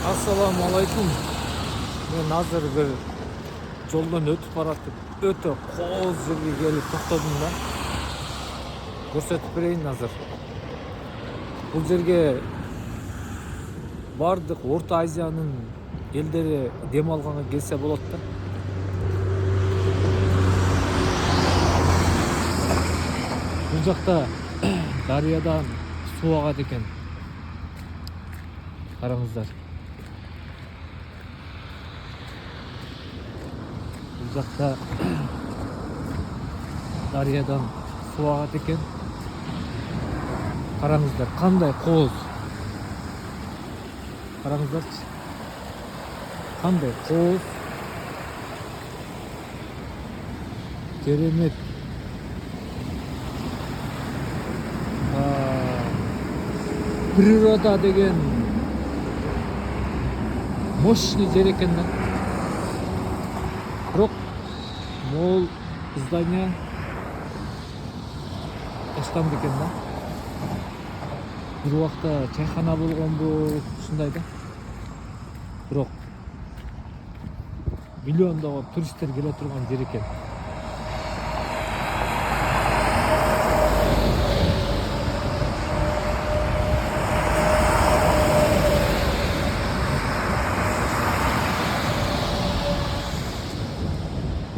Assalamu alaikum. Ben hazır bir yoldan ötüp baratып, öte qoz жерге kelip to'xtadim da. Ko'rsatib bereyин hazır. Бұл жерге бардық Орта Азияның елдері дем алғанға келсе болады да. Бұл жақта дариядан су ағады екен. Қараңыздар. Бұл жақта дариядан су ағады екен. Қараңыздар, қандай қоз. Қараңыздаршы. Қандай қоз. Керемет. Природа деген мощный жер екен да. Бірақ мол здания таштанды екен да. Bir uақта чайхана болған бұл шындай да. Бірақ миллиондаған туристер келе тұрған жер екен.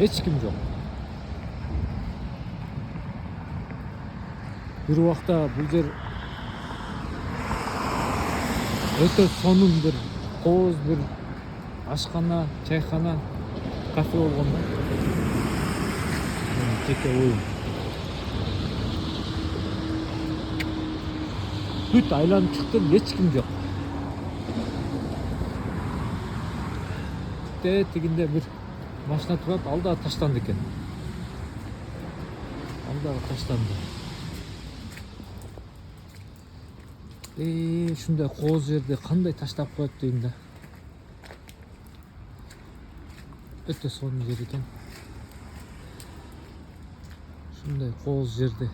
Ешкім жоқ. Bir uақта бұл жер өте сонун bir қоз, bir ашхана, чайхана, кафе болған да. Жеке ойым. Бүт айланып шықтым, ешкім жоқ. Тегінде бір машина тұрады, алдағы таштанды екен. Алдағы таштанды. Шундай қоз жерде қандай таштап қояды деймін да. Өте сонун жер екен. Шундай қоз жерде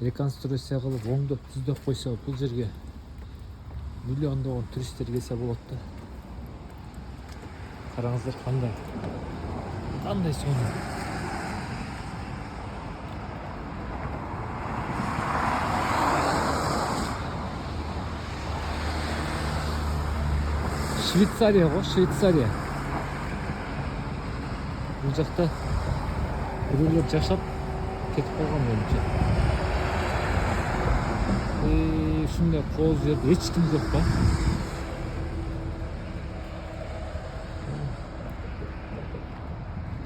реконструкция қылып, оңдоп, түздөп қойса, бұл жерге миллиондаған туристер келсе болады да. Қараңыздар, қандай сонун. Швейцария ғой, Швейцария. Бұл жақта біреулер жашап кетіп қалған меніңше. Шундай қоз жерде ешкім жоқ па?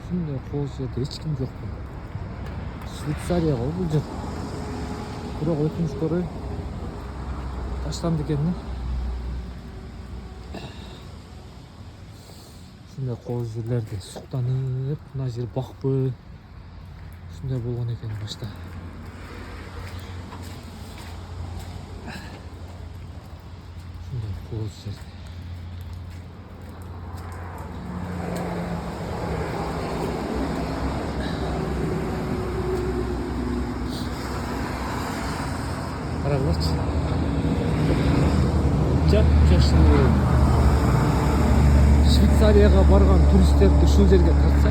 Шундай қоз жерде ешкім жоқ па? Швейцария ғой бұл жер. Бірақ өкінішке орай таштанды екен да. Шундай қоз жерлерде суқтанып, мына жер бақпы. Шундай болған екен башта. Шундай қоз жерде. Қараңыздаршы. Жап-жасыл. Швейцарияға барған туристерді шул жерге тартса,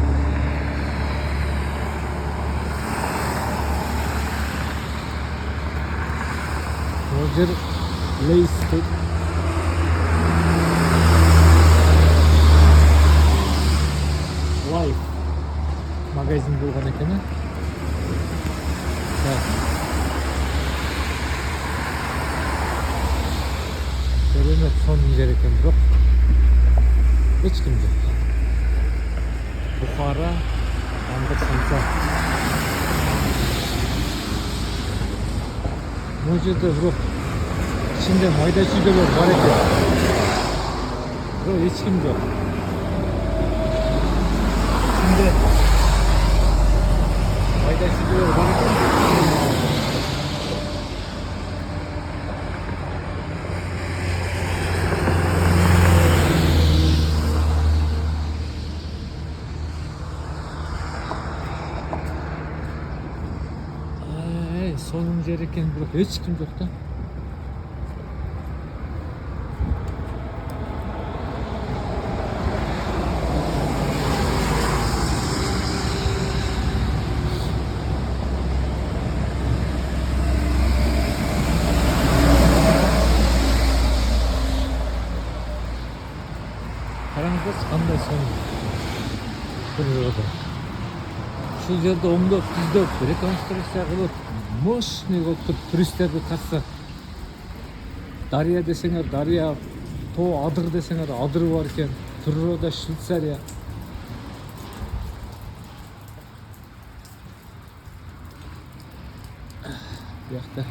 ол жер Лейс дейді. Life магазин болған екен. Керемет сонун жер екен, бірақ ешкім жоқ. Бұқара, Андырсанса. Бұл жерде жоқ. İçinde mayda çiğdeler var eкен. Жоқ, ешкім жоқ. İçinde mayda çiğdeler var eкен. Sonun jeri ekan, biroq hech kim yo'q da. карасаңыздарчы кандай сонун природа. Ушул жерде оңдоп түздөп реконструкция кылып мощный болуп туруп туристтерди тартса, дарыя десеңер дарыя, тоо адыр десеңер адыры бар экен, природа Швейцария. Бияқта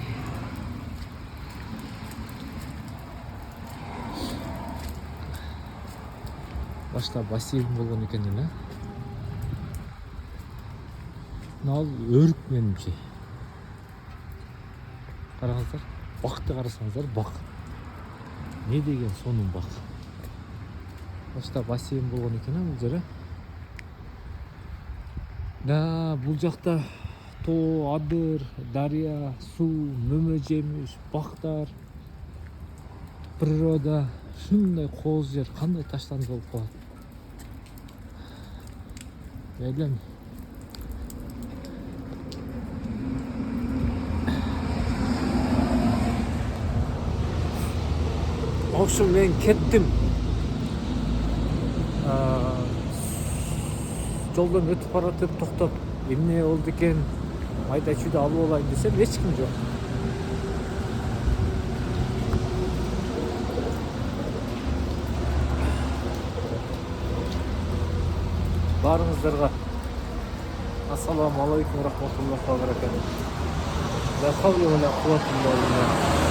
башта бассейн болгон экен эле. Ал өрүк менимче. Караңыздар, бакты карасаңыздар, бак. Не деген сонун бак. Башта бассейн болгон экен бул жери. Да, бул жакта тоо, адыр, дарыя, суу, мөмө жемиш, бактар, природа, ушундай кооз жер кандай таштанды болуп калат. Элем. В общем, мен кеттим. Жолдон өтүп баратып токтоп, эмне болду экен, майда чүйдө алып алайын десем, эч ким жок. Барыңыздарга ассаламу алейкум рахматуллахи ва баракатух. Ла хавла ва ла куввата илля билlah.